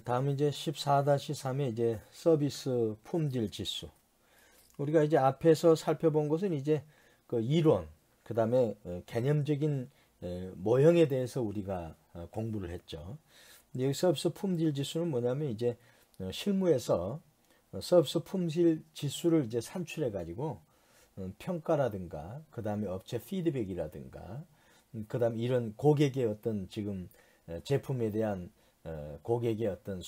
다음은 이제 14-3의 이제 서비스 품질 지수. 우리가 이제 앞에서 살펴본 것은 이제 그 이론, 그 다음에 개념적인 모형에 대해서 우리가 공부를 했죠. 근데 여기 서비스 품질 지수는 뭐냐면 이제 실무에서 서비스 품질 지수를 이제 산출해 가지고 평가라든가, 그 다음에 업체 피드백이라든가, 그 다음 이런 고객의 어떤 지금 제품에 대한 고객의 어떤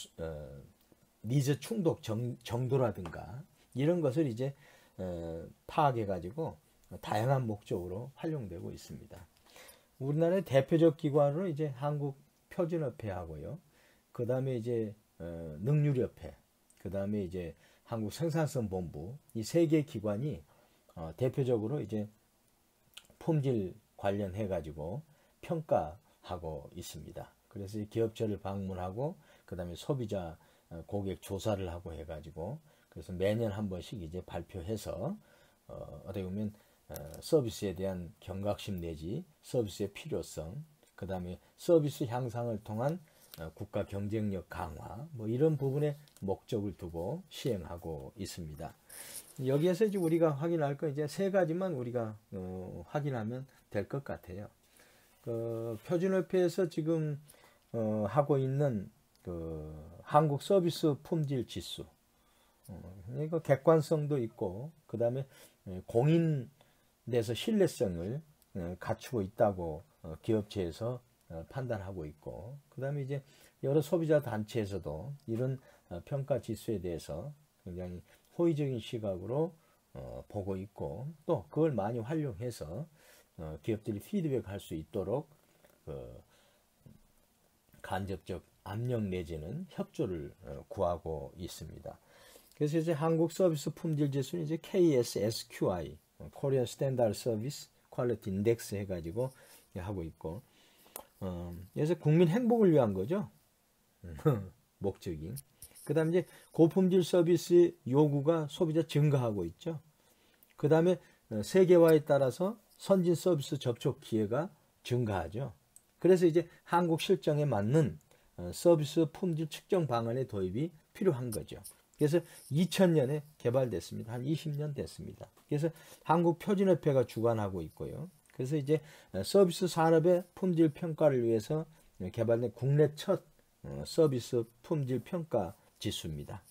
니즈 충족 정도라든가 이런 것을 이제 파악해 가지고 다양한 목적으로 활용되고 있습니다. 우리나라의 대표적 기관으로 이제 한국표준협회하고요. 그 다음에 이제 능률협회, 그 다음에 이제 한국생산성본부, 이 세 개 기관이 대표적으로 이제 품질 관련해 가지고 평가하고 있습니다. 그래서 기업체를 방문하고 그 다음에 소비자 고객 조사를 하고 해 가지고 그래서 매년 한 번씩 이제 발표해서 어떻게 보면 서비스에 대한 경각심 내지 서비스의 필요성, 그 다음에 서비스 향상을 통한 국가 경쟁력 강화, 뭐 이런 부분에 목적을 두고 시행하고 있습니다. 여기에서 이제 우리가 확인할 건 이제 세 가지만 우리가 확인하면 될 것 같아요. 표준협회에서 지금 하고 있는 그 한국 서비스 품질 지수, 이거 객관성도 있고, 그 다음에 공인돼서 신뢰성을 갖추고 있다고 기업체에서 판단하고 있고, 그 다음에 이제 여러 소비자 단체에서도 이런 평가 지수에 대해서 굉장히 호의적인 시각으로 보고 있고, 또 그걸 많이 활용해서 기업들이 피드백할 수 있도록 간접적 압력 내지는 협조를 구하고 있습니다. 그래서 이제 한국 서비스 품질 지수는 이제 KSSQI, Korean Standard Service Quality Index 해가지고 하고 있고, 그래서 국민 행복을 위한 거죠. 목적이. 그 다음에 이제 고품질 서비스 요구가 소비자 증가하고 있죠. 그 다음에 세계화에 따라서 선진 서비스 접촉 기회가 증가하죠. 그래서 이제 한국 실정에 맞는 서비스 품질 측정 방안의 도입이 필요한 거죠. 그래서 2000년에 개발됐습니다. 한 20년 됐습니다. 그래서 한국표준협회가 주관하고 있고요. 그래서 이제 서비스 산업의 품질 평가를 위해서 개발된 국내 첫 서비스 품질 평가 지수입니다.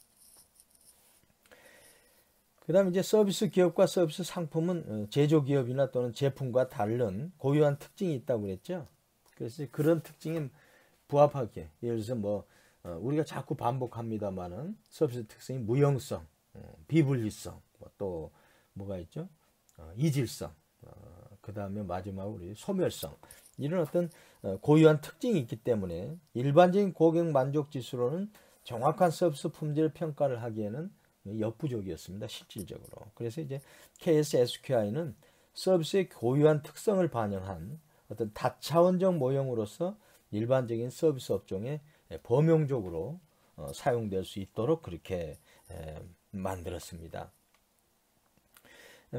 그 다음에 이제 서비스 기업과 서비스 상품은 제조기업이나 또는 제품과 다른 고유한 특징이 있다고 그랬죠. 그래서 그런 특징에 부합하게, 예를 들어서 뭐 우리가 자꾸 반복합니다만은 서비스 특성이 무형성, 비분리성, 또 뭐가 있죠? 이질성, 그 다음에 마지막으로 소멸성, 이런 어떤 고유한 특징이 있기 때문에 일반적인 고객 만족 지수로는 정확한 서비스 품질 평가를 하기에는 역부족이었습니다. 실질적으로. 그래서 이제 KSSQI는 서비스의 고유한 특성을 반영한 어떤 다차원적 모형으로서 일반적인 서비스 업종에 범용적으로 사용될 수 있도록 그렇게 만들었습니다.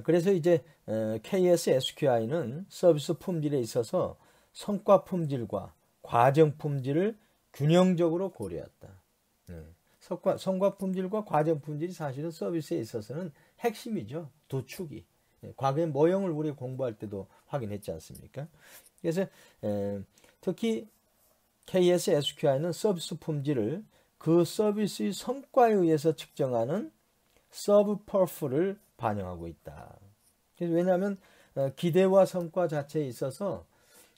그래서 이제 KSSQI는 서비스 품질에 있어서 성과 품질과 과정 품질을 균형적으로 고려했다. 성과 품질과 과정 품질이 사실은 서비스에 있어서는 핵심이죠. 두 축이. 과거의 모형을 우리가 공부할 때도 확인했지 않습니까? 그래서 특히 KSSQI는 서비스 품질을 그 서비스의 성과에 의해서 측정하는 서브 퍼프를 반영하고 있다. 그래서 왜냐하면 기대와 성과 자체에 있어서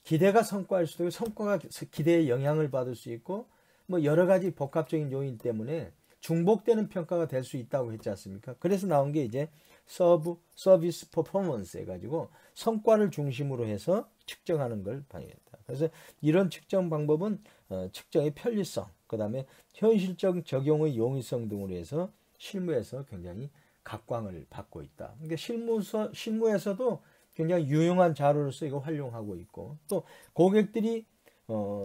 기대가 성과일 수도 있고 성과가 기대에 영향을 받을 수 있고 뭐 여러 가지 복합적인 요인 때문에 중복되는 평가가 될 수 있다고 했지 않습니까? 그래서 나온 게 이제 서비스 퍼포먼스 해가지고 성과를 중심으로 해서 측정하는 걸 반영했다. 그래서 이런 측정 방법은 측정의 편리성, 그 다음에 현실적 적용의 용이성 등으로 해서 실무에서 굉장히 각광을 받고 있다. 그러니까 실무에서도 굉장히 유용한 자료로서 이거 활용하고 있고, 또 고객들이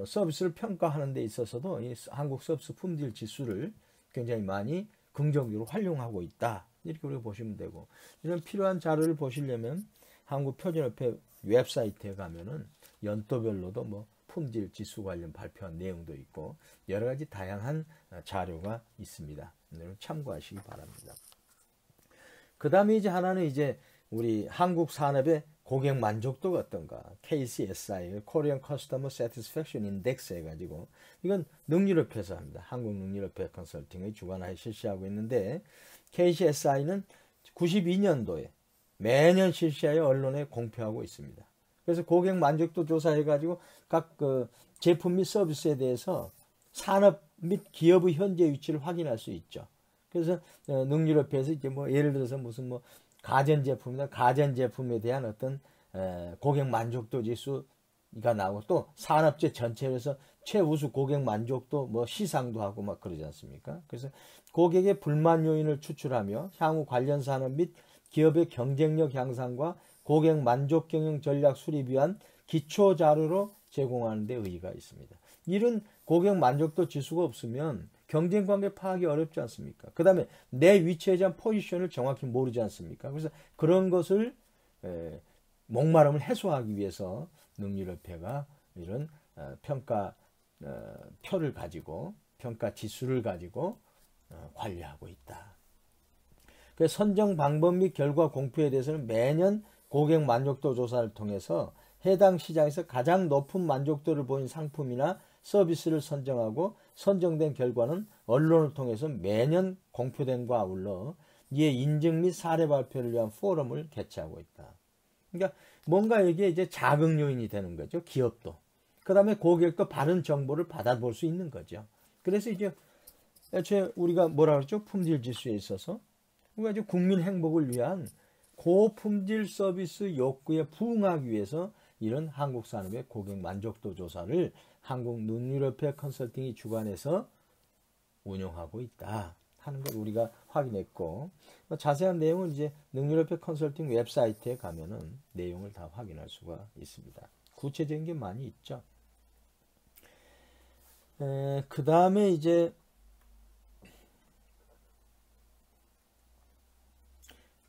서비스를 평가하는 데 있어서도 이 한국 서비스 품질 지수를 굉장히 많이 긍정적으로 활용하고 있다. 이렇게 우리가 보시면 되고, 이런 필요한 자료를 보시려면 한국표준협회 웹사이트에 가면은 연도별로도 뭐 품질 지수 관련 발표한 내용도 있고 여러 가지 다양한 자료가 있습니다. 여러분 참고하시기 바랍니다. 그 다음에 이제 하나는 이제 우리 한국 산업의 고객 만족도가 어떤가? KCSI, Korean Customer Satisfaction Index 해가지고 이건 능률업회에서 합니다. 한국 능률업회 컨설팅의 주관하에 실시하고 있는데 KCSI는 92년도에 매년 실시하여 언론에 공표하고 있습니다. 그래서 고객 만족도 조사해가지고 각 그 제품 및 서비스에 대해서 산업 및 기업의 현재 위치를 확인할 수 있죠. 그래서 능률업회에서 이제 뭐 예를 들어서 무슨 뭐 가전제품이나 가전제품에 대한 어떤 고객 만족도 지수가 나오고 또 산업체 전체에서 최우수 고객 만족도 뭐 시상도 하고 막 그러지 않습니까? 그래서 고객의 불만 요인을 추출하며 향후 관련 산업 및 기업의 경쟁력 향상과 고객 만족 경영 전략 수립 위한 기초 자료로 제공하는 데 의의가 있습니다. 이런 고객 만족도 지수가 없으면 경쟁 관계 파악이 어렵지 않습니까? 그 다음에 내 위치에 대한 포지션을 정확히 모르지 않습니까? 그래서 그런 것을 목마름을 해소하기 위해서 능률업회가 이런 평가 표를 가지고 평가 지수를 가지고 관리하고 있다. 그 선정 방법 및 결과 공표에 대해서는 매년 고객 만족도 조사를 통해서 해당 시장에서 가장 높은 만족도를 보인 상품이나 서비스를 선정하고 선정된 결과는 언론을 통해서 매년 공표된과 아울러 이에 인증 및 사례 발표를 위한 포럼을 개최하고 있다. 그러니까 뭔가 이게 이제 자극 요인이 되는 거죠. 기업도. 그 다음에 고객도 바른 정보를 받아볼 수 있는 거죠. 그래서 이제 애초에 우리가 뭐라 그러죠? 품질 지수에 있어서 우리가 이제 국민 행복을 위한 고품질 서비스 욕구에 부응하기 위해서 이런 한국 산업의 고객 만족도 조사를 한국 능률업회 컨설팅이 주관해서 운영하고 있다 하는 걸 우리가 확인했고 자세한 내용은 이제 능률업회 컨설팅 웹사이트에 가면은 내용을 다 확인할 수가 있습니다. 구체적인 게 많이 있죠. 그 다음에 이제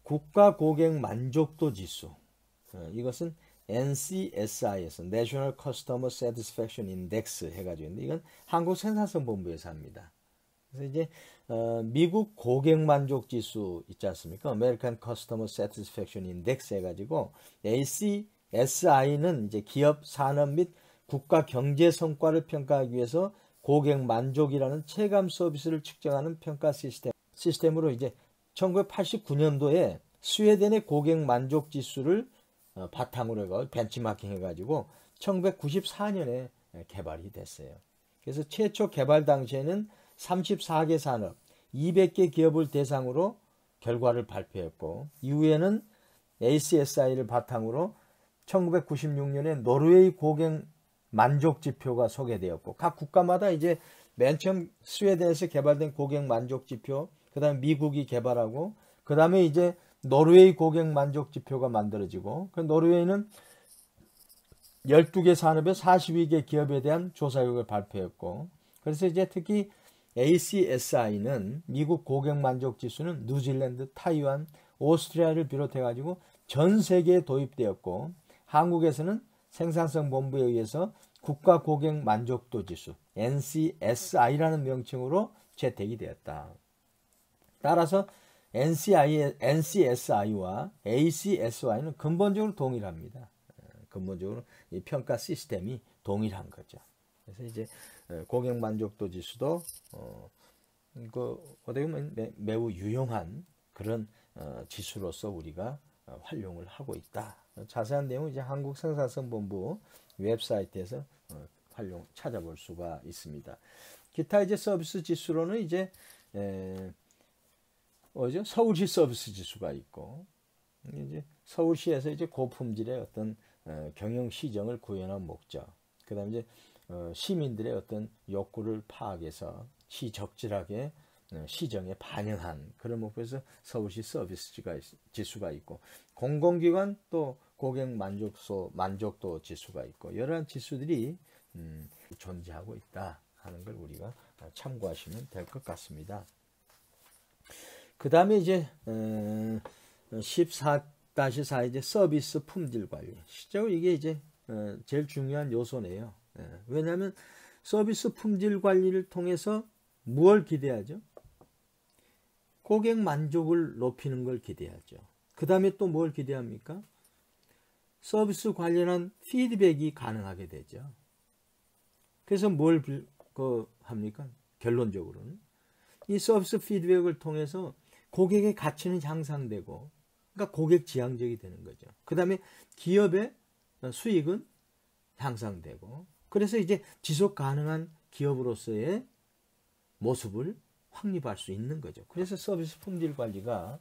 국가 고객 만족도 지수 이것은 NCSI에서 National Customer Satisfaction Index 해가지고 있는데 이건 한국 생산성본부에서 합니다. 그래서 이제 미국 고객 만족 지수 있지 않습니까? American Customer Satisfaction Index 해가지고 ACSI는 이제 기업 산업 및 국가 경제 성과를 평가하기 위해서 고객 만족이라는 체감 서비스를 측정하는 평가 시스템으로 이제 1989년도에 스웨덴의 고객 만족 지수를 바탕으로 해서 벤치마킹 해가지고 1994년에 개발이 됐어요. 그래서 최초 개발 당시에는 34개 산업, 200개 기업을 대상으로 결과를 발표했고 이후에는 ACSI를 바탕으로 1996년에 노르웨이 고객 만족 지표가 소개되었고 각 국가마다 이제 맨 처음 스웨덴에서 개발된 고객 만족 지표, 그 다음에 미국이 개발하고 그 다음에 이제 노르웨이 고객 만족 지표가 만들어지고 그 노르웨이는 12개 산업에 42개 기업에 대한 조사 결과를 발표했고 그래서 이제 특히 ACSI는 미국 고객 만족 지수는 뉴질랜드, 타이완, 오스트리아를 비롯해 가지고 전 세계에 도입되었고 한국에서는 생산성 본부에 의해서 국가 고객 만족도 지수 NCSI라는 명칭으로 채택이 되었다. 따라서 NCSI와 ACSI는 근본적으로 동일합니다. 근본적으로 이 평가 시스템이 동일한 거죠. 그래서 이제 고객 만족도 지수도 어떻게 보면 매우 유용한 그런 지수로서 우리가 활용을 하고 있다. 자세한 내용은 이제 한국생산성본부 웹사이트에서 찾아볼 수가 있습니다. 기타 이제 서비스 지수로는 이제 서울시 서비스 지수가 있고 이제 서울시에서 이제 고품질의 어떤 경영 시정을 구현한 목적, 그다음에 이제 시민들의 어떤 욕구를 파악해서 시적절하게 시정에 반영한 그런 목표에서 서울시 서비스 지수가 있고 공공기관 또 고객 만족도 지수가 있고 여러 지수들이 존재하고 있다 하는 걸 우리가 참고하시면 될 것 같습니다. 그 다음에 이제 14-4 이제 서비스 품질 관리. 실제로 이게 이제 제일 중요한 요소네요. 왜냐하면 서비스 품질 관리를 통해서 무엇을 기대하죠? 고객 만족을 높이는 걸 기대하죠. 그 다음에 또 뭘 기대합니까? 서비스 관련한 피드백이 가능하게 되죠. 그래서 뭘 합니까? 결론적으로는 이 서비스 피드백을 통해서 고객의 가치는 향상되고, 그러니까 고객 지향적이 되는 거죠. 그 다음에 기업의 수익은 향상되고, 그래서 이제 지속 가능한 기업으로서의 모습을 확립할 수 있는 거죠. 그래서 서비스 품질 관리가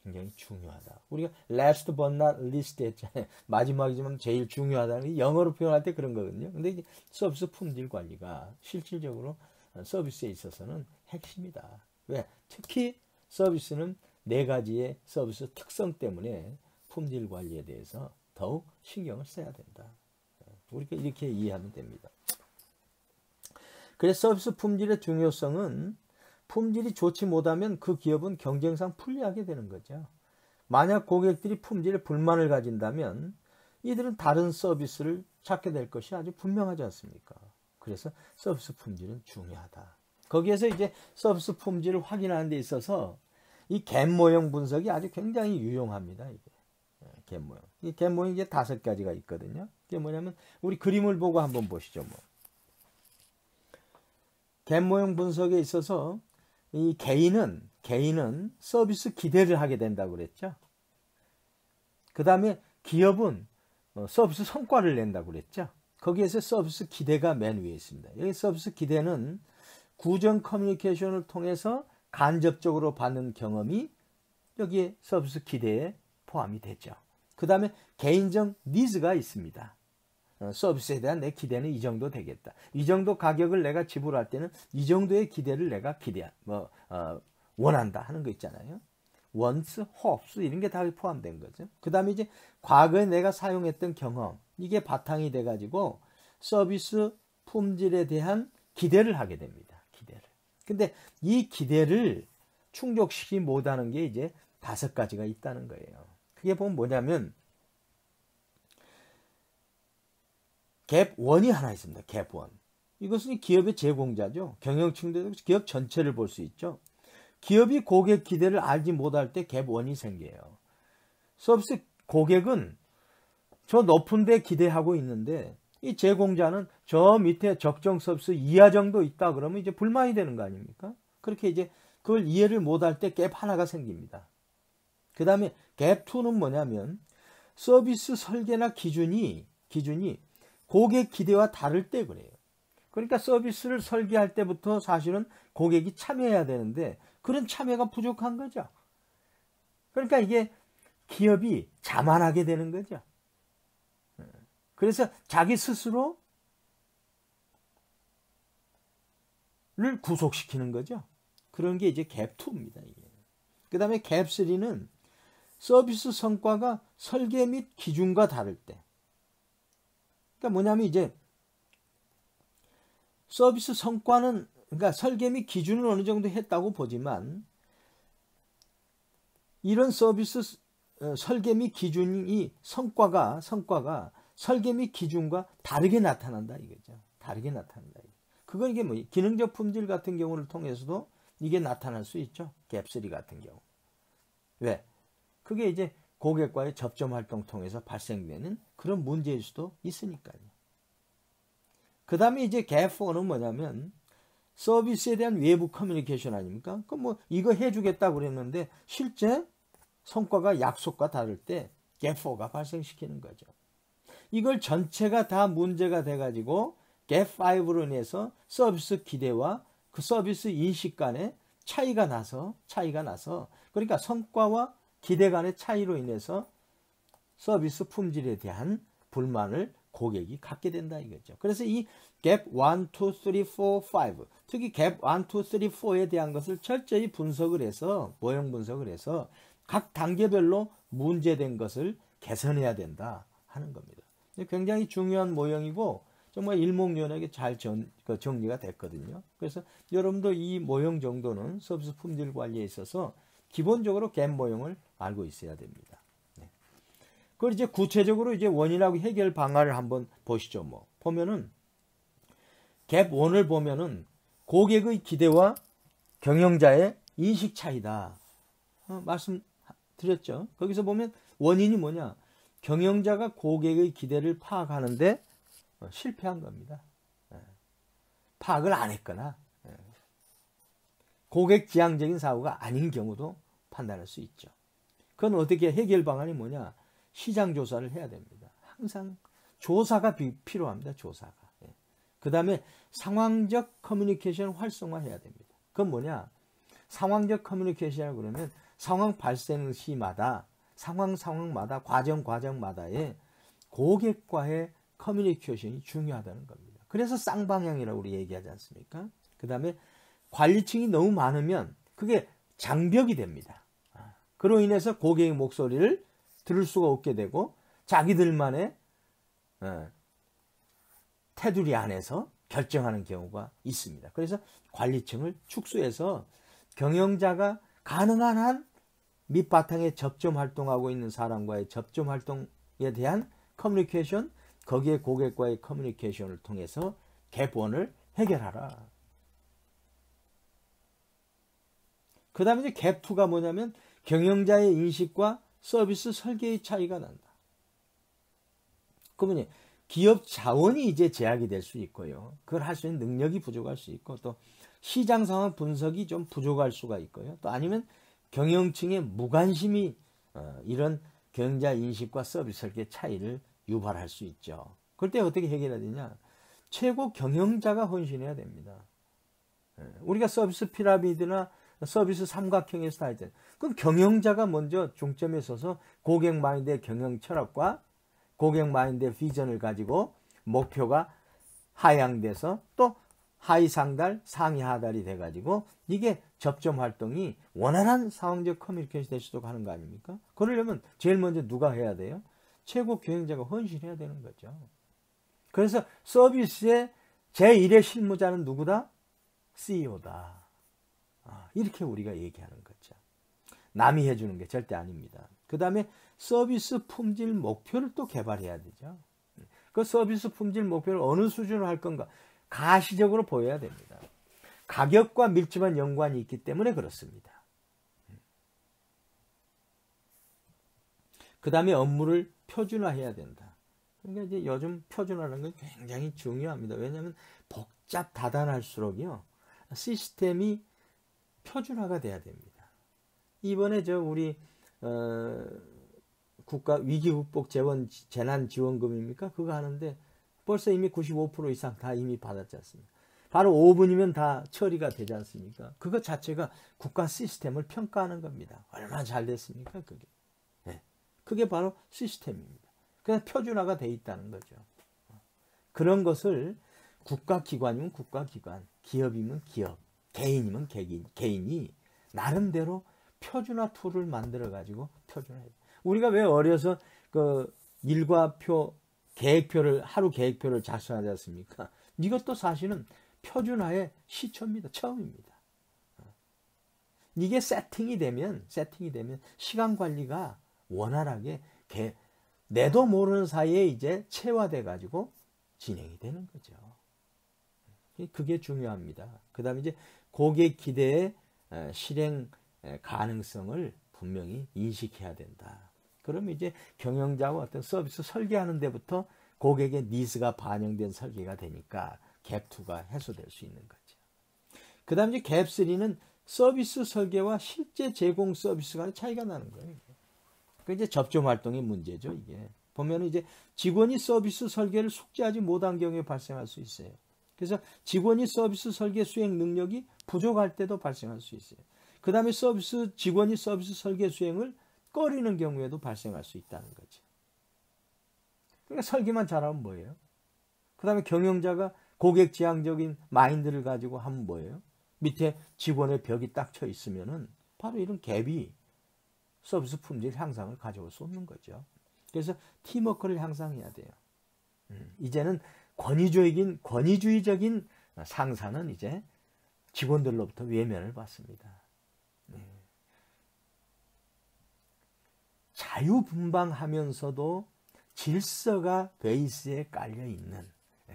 굉장히 중요하다. 우리가 last but not least 했잖아요. 마지막이지만 제일 중요하다는 게 영어로 표현할 때 그런 거거든요. 근데 이제 서비스 품질 관리가 실질적으로 서비스에 있어서는 핵심이다. 왜? 특히 서비스는 네 가지의 서비스 특성 때문에 품질 관리에 대해서 더욱 신경을 써야 된다. 우리가 이렇게 이해하면 됩니다. 그래서 서비스 품질의 중요성은 품질이 좋지 못하면 그 기업은 경쟁상 불리하게 되는 거죠. 만약 고객들이 품질에 불만을 가진다면 이들은 다른 서비스를 찾게 될 것이 아주 분명하지 않습니까? 그래서 서비스 품질은 중요하다. 거기에서 이제 서비스 품질을 확인하는 데 있어서 이 갭 모형 분석이 아주 굉장히 유용합니다. 이게 갭 모형. 이 갭 모형이 이제 5가지가 있거든요. 이게 뭐냐면 우리 그림을 보고 한번 보시죠. 갭 모형 분석에 있어서 이 개인은 서비스 기대를 하게 된다고 그랬죠. 그 다음에 기업은 서비스 성과를 낸다고 그랬죠. 거기에서 서비스 기대가 맨 위에 있습니다. 여기 서비스 기대는 구전 커뮤니케이션을 통해서 간접적으로 받는 경험이 여기에 서비스 기대에 포함이 되죠. 그 다음에 개인적 니즈가 있습니다. 서비스에 대한 내 기대는 이 정도 되겠다. 이 정도 가격을 내가 지불할 때는 이 정도의 기대를 내가 원한다 하는 거 있잖아요. wants, hopes 이런 게 다 포함된 거죠. 그 다음에 이제 과거에 내가 사용했던 경험, 이게 바탕이 돼가지고 서비스 품질에 대한 기대를 하게 됩니다. 기대를. 근데 이 기대를 충족시키지 못하는 게 이제 5가지가 있다는 거예요. 그게 보면 뭐냐면 갭 1이 하나 있습니다. 갭 1. 이것은 기업의 제공자죠. 경영층도 기업 전체를 볼 수 있죠. 기업이 고객 기대를 알지 못할 때 갭 1이 생겨요. 서비스 고객은 저 높은 데 기대하고 있는데 이 제공자는 저 밑에 적정 서비스 이하 정도 있다 그러면 이제 불만이 되는 거 아닙니까? 그렇게 이제 그걸 이해를 못할 때 갭 하나가 생깁니다. 그 다음에 갭 2는 뭐냐면 서비스 설계나 기준이 고객 기대와 다를 때 그래요. 그러니까 서비스를 설계할 때부터 사실은 고객이 참여해야 되는데 그런 참여가 부족한 거죠. 그러니까 이게 기업이 자만하게 되는 거죠. 그래서 자기 스스로를 구속시키는 거죠. 그런 게 이제 갭 2입니다. 그 다음에 갭 3는 서비스 성과가 설계 및 기준과 다를 때. 그러니까 뭐냐면 이제 서비스 성과는 그러니까 설계 및 기준은 어느 정도 했다고 보지만 이런 서비스 설계 및 기준이 성과가 설계 및 기준과 다르게 나타난다 이거죠. 다르게 나타난다. 그건 이게 뭐 기능적 품질 같은 경우를 통해서도 이게 나타날 수 있죠. 갭3 같은 경우. 왜? 그게 이제 고객과의 접점 활동 통해서 발생되는 그런 문제일 수도 있으니까요. 그 다음에 이제 갭4는 뭐냐면 서비스에 대한 외부 커뮤니케이션 아닙니까? 그 뭐 이거 해주겠다고 그랬는데 실제 성과가 약속과 다를 때 갭4가 발생시키는 거죠. 이걸 전체가 다 문제가 돼가지고 갭5로 인해서 서비스 기대와 그 서비스 인식 간의 차이가 나서 그러니까 성과와 기대 간의 차이로 인해서 서비스 품질에 대한 불만을 고객이 갖게 된다 이거죠. 그래서 이 갭 1, 2, 3, 4, 5 특히 갭 1, 2, 3, 4에 대한 것을 철저히 분석을 해서 모형 분석을 해서 각 단계별로 문제된 것을 개선해야 된다 하는 겁니다. 굉장히 중요한 모형이고 정말 일목요연하게 잘 정리가 됐거든요. 그래서 여러분도 이 모형 정도는 서비스 품질 관리에 있어서 기본적으로 갭 모형을 알고 있어야 됩니다. 네. 그걸 이제 구체적으로 이제 원인하고 해결 방안을 한번 보시죠. 보면은 갭 1을 보면은 고객의 기대와 경영자의 인식 차이다. 말씀드렸죠. 거기서 보면 원인이 뭐냐? 경영자가 고객의 기대를 파악하는데 실패한 겁니다. 파악을 안 했거나 고객 지향적인 사고가 아닌 경우도 판단할 수 있죠. 그건 어떻게 해결 방안이 뭐냐? 시장 조사를 해야 됩니다. 항상 조사가 필요합니다. 조사가. 그 다음에 상황적 커뮤니케이션 활성화해야 됩니다. 그건 뭐냐? 상황적 커뮤니케이션이라고 그러면 상황 발생 시마다 상황마다 과정마다의 고객과의 커뮤니케이션이 중요하다는 겁니다. 그래서 쌍방향이라고 우리 얘기하지 않습니까? 그 다음에 관리층이 너무 많으면 그게 장벽이 됩니다. 그로 인해서 고객의 목소리를 들을 수가 없게 되고 자기들만의 테두리 안에서 결정하는 경우가 있습니다. 그래서 관리층을 축소해서 경영자가 가능한 한 밑바탕에 접점 활동하고 있는 사람과의 접점 활동에 대한 커뮤니케이션, 거기에 고객과의 커뮤니케이션을 통해서 갭1을 해결하라. 그 다음에 이제 갭2가 뭐냐면 경영자의 인식과 서비스 설계의 차이가 난다. 그러면 기업 자원이 이제 제약이 될 수 있고요. 그걸 할 수 있는 능력이 부족할 수 있고 또 시장 상황 분석이 좀 부족할 수가 있고요. 또 아니면 경영층의 무관심이 이런 경영자 인식과 서비스 설계 차이를 유발할 수 있죠. 그럴 때 어떻게 해결해야 되냐? 최고 경영자가 헌신해야 됩니다. 우리가 서비스 피라미드나 서비스 삼각형의 스타일 때 그럼 경영자가 먼저 중점에 서서 고객 마인드의 경영 철학과 고객 마인드의 비전을 가지고 목표가 하향돼서 또 하위 상달, 상위 하달이 돼가지고 이게 접점 활동이 원활한 상황적 커뮤니케이션이 될 수 있도록 하는 거 아닙니까? 그러려면 제일 먼저 누가 해야 돼요? 최고 경영자가 헌신해야 되는 거죠. 그래서 서비스의 제1의 실무자는 누구다? CEO다. 이렇게 우리가 얘기하는 거죠. 남이 해주는 게 절대 아닙니다. 그 다음에 서비스 품질 목표를 또 개발해야 되죠. 그 서비스 품질 목표를 어느 수준으로 할 건가? 가시적으로 보여야 됩니다. 가격과 밀접한 연관이 있기 때문에 그렇습니다. 그 다음에 업무를 표준화해야 된다. 그러니까 이제 요즘 표준화라는 건 굉장히 중요합니다. 왜냐하면 복잡 다단할수록요 시스템이 표준화가 돼야 됩니다. 이번에 우리 국가 위기극복 재난지원금입니까? 그거 하는데 벌써 이미 95% 이상 다 이미 받았지 않습니까? 바로 5분이면 다 처리가 되지 않습니까? 그것 자체가 국가 시스템을 평가하는 겁니다. 얼마나 잘 됐습니까? 그게. 네. 그게 바로 시스템입니다. 그냥 표준화가 돼 있다는 거죠. 그런 것을 국가기관이면 국가기관, 기업이면 기업, 개인이면 개인이 나름대로 표준화 툴을 만들어 가지고 표준화해요. 우리가 왜 어려서 그 일과표, 계획표를 하루 계획표를 작성하지 않습니까? 이것도 사실은 표준화의 시초입니다. 처음입니다. 이게 세팅이 되면 시간 관리가 원활하게 내도 모르는 사이에 이제 체화돼 가지고 진행이 되는 거죠. 그게 중요합니다. 그다음에 이제 고객 기대의 실행 가능성을 분명히 인식해야 된다. 그러면 이제 경영자와 어떤 서비스 설계하는 데부터 고객의 니즈가 반영된 설계가 되니까 갭2가 해소될 수 있는 거죠. 그 다음에 이제 갭3는 서비스 설계와 실제 제공 서비스 간의 차이가 나는 거예요. 그 이제 접점 활동의 문제죠, 이게. 보면 이제 직원이 서비스 설계를 숙지하지 못한 경우에 발생할 수 있어요. 그래서 직원이 서비스 설계 수행 능력이 부족할 때도 발생할 수 있어요. 그 다음에 직원이 서비스 설계 수행을 꺼리는 경우에도 발생할 수 있다는 거죠. 그러니까 설계만 잘하면 뭐예요? 그 다음에 경영자가 고객 지향적인 마인드를 가지고 하면 뭐예요? 밑에 직원의 벽이 딱 쳐 있으면은 바로 이런 갭이 서비스 품질 향상을 가져올 수 없는 거죠. 그래서 팀워크를 향상해야 돼요. 이제는 권위주의적인 상사는 이제 직원들로부터 외면을 받습니다. 자유분방하면서도 질서가 베이스에 깔려 있는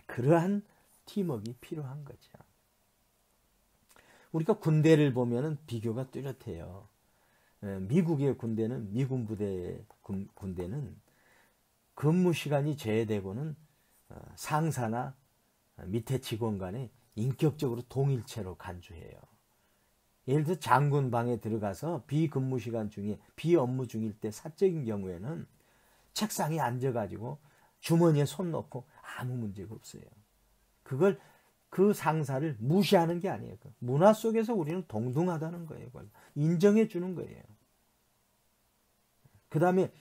그러한 팀워크가 필요한 거죠. 우리가 군대를 보면은 비교가 뚜렷해요. 미국의 군대는, 미군 부대 군대는 근무 시간이 제외되고는 상사나 밑에 직원 간에 인격적으로 동일체로 간주해요. 예를 들어 장군 방에 들어가서 비근무 시간 중에, 비업무 중일 때 사적인 경우에는 책상에 앉아가지고 주머니에 손 넣고 아무 문제가 없어요. 그걸 그 상사를 무시하는 게 아니에요. 문화 속에서 우리는 동등하다는 거예요. 인정해 주는 거예요. 그 다음에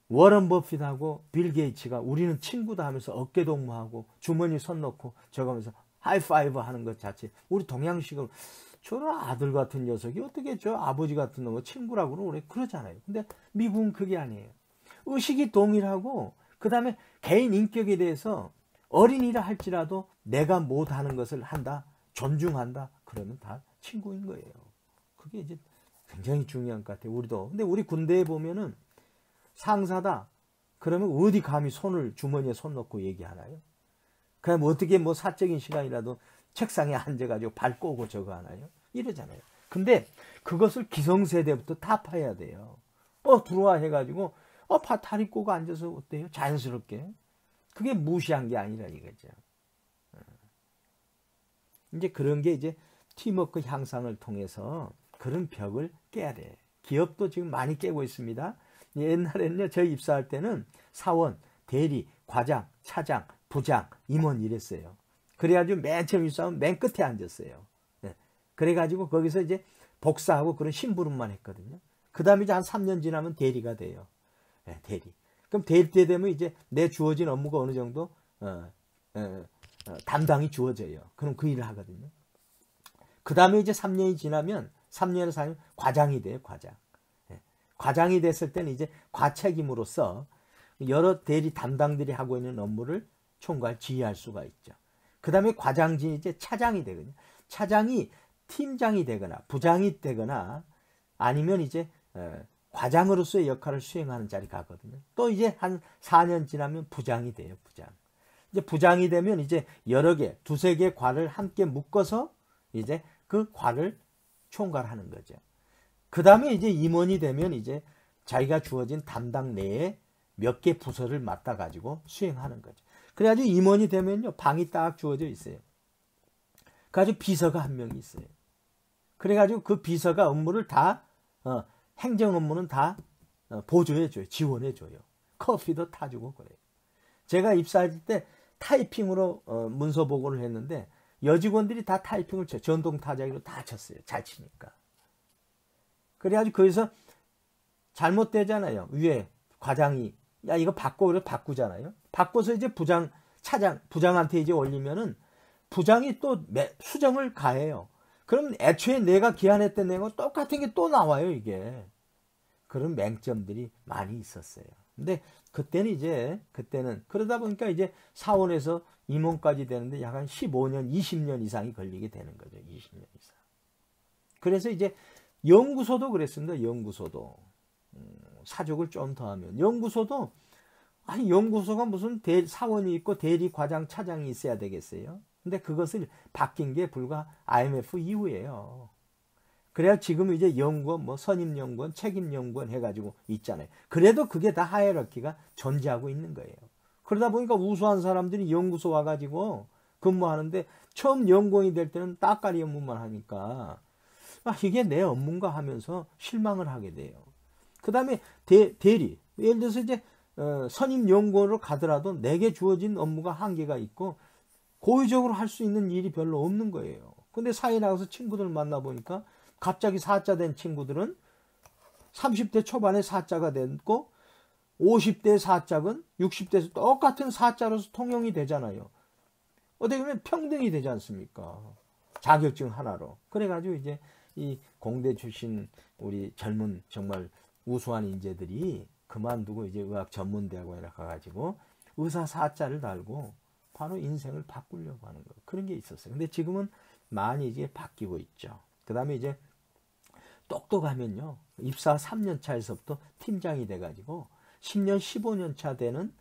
워런 버핏하고 빌 게이츠가 우리는 친구다 하면서 어깨 동무하고 주머니 손 넣고 저거 하면서 하이파이브 하는 것 자체, 우리 동양식으로 저런 아들 같은 녀석이 어떻게 저 아버지 같은 놈을 친구라고 그러잖아요. 근데 미국은 그게 아니에요. 의식이 동일하고 그 다음에 개인 인격에 대해서 어린이라 할지라도 내가 못하는 것을 한다, 존중한다, 그러면 다 친구인 거예요. 그게 이제 굉장히 중요한 것 같아요. 우리도. 근데 우리 군대에 보면은 상사다 그러면 어디 감히 손을 주머니에 손 넣고 얘기하나요? 그럼 어떻게 뭐 사적인 시간이라도 책상에 앉아가지고 발 꼬고 저거 하나요? 이러잖아요. 근데 그것을 기성세대부터 타파해야 돼요. 들어와 해가지고 다리 꼬고 앉아서 어때요? 자연스럽게. 그게 무시한 게 아니라 이거죠. 이제 그런 게 이제 팀워크 향상을 통해서 그런 벽을 깨야 돼. 기업도 지금 많이 깨고 있습니다. 옛날에는요, 저희 입사할 때는 사원, 대리, 과장, 차장, 부장, 임원 이랬어요. 그래가지고 맨 처음 입사하면 맨 끝에 앉았어요. 네. 그래가지고 거기서 이제 복사하고 그런 심부름만 했거든요. 그 다음에 이제 한 3년 지나면 대리가 돼요. 네, 대리. 그럼 대리 때 되면 이제 내 주어진 업무가 어느 정도 담당이 주어져요. 그럼 그 일을 하거든요. 그 다음에 이제 3년이 지나면 3년에서 4년 과장이 돼요. 과장. 네. 과장이 됐을 때는 이제 과책임으로써 여러 대리 담당들이 하고 있는 업무를 총괄 지휘할 수가 있죠. 그 다음에 과장진이 이제 차장이 되거든요. 차장이 팀장이 되거나 부장이 되거나 아니면 이제 과장으로서의 역할을 수행하는 자리 가거든요. 또 이제 한 4년 지나면 부장이 돼요. 부장. 이제 부장이 되면 이제 여러 개, 두세 개 과를 함께 묶어서 이제 그 과를 총괄하는 거죠. 그 다음에 이제 임원이 되면 이제 자기가 주어진 담당 내에 몇 개 부서를 맡아가지고 수행하는 거죠. 그래가지고 임원이 되면요, 방이 딱 주어져 있어요. 그래가지고 비서가 한 명이 있어요. 그래가지고 그 비서가 업무를 다, 행정 업무는 다 보조해줘요. 지원해줘요. 커피도 타주고 그래요. 제가 입사할 때 타이핑으로 문서 보고를 했는데 여직원들이 다 타이핑을 쳐요. 전동 타자기로 다 쳤어요. 잘 치니까. 그래가지고 거기서 잘못되잖아요. 위에 과장이 야 이거 바꿔 그래 바꾸잖아요. 바꿔서 이제 부장, 차장, 부장한테 이제 올리면은 부장이 또 수정을 가해요. 그럼 애초에 내가 기한했던 내용과 똑같은 게 또 나와요, 이게. 그런 맹점들이 많이 있었어요. 근데 그때는 그러다 보니까 이제 사원에서 임원까지 되는데 약 한 15년, 20년 이상이 걸리게 되는 거죠. 20년 이상. 그래서 이제 연구소도 그랬습니다. 연구소도. 사족을 좀 더 하면. 연구소도, 아니, 연구소가 무슨 사원이 있고 대리, 과장, 차장이 있어야 되겠어요? 근데 그것을 바뀐 게 불과 IMF 이후예요. 그래야 지금 이제 연구원, 뭐 선임연구원, 책임연구원 해가지고 있잖아요. 그래도 그게 다 하이라키가 존재하고 있는 거예요. 그러다 보니까 우수한 사람들이 연구소 와가지고 근무하는데 처음 연구원이 될 때는 따까리 업무만 하니까 이게 내 업무인가 하면서 실망을 하게 돼요. 그 다음에 대리, 예를 들어서 이제 선임연구원으로 가더라도 내게 주어진 업무가 한계가 있고 고의적으로 할 수 있는 일이 별로 없는 거예요. 근데 사회 나가서 친구들 만나보니까 갑자기 사자 된 친구들은 30대 초반에 사자가 됐고 50대 사자는 60대에서 똑같은 사자로서 통용이 되잖아요. 어떻게 보면 평등이 되지 않습니까? 자격증 하나로. 그래가지고 이제 이 공대 출신 우리 젊은 정말 우수한 인재들이 그만두고 이제 의학 전문대학원에 가가지고 의사 사자를 달고 바로 인생을 바꾸려고 하는 거. 그런 게 있었어요. 근데 지금은 많이 이제 바뀌고 있죠. 그 다음에 이제 똑똑하면요. 입사 3년 차에서부터 팀장이 돼가지고 10년, 15년 차 되는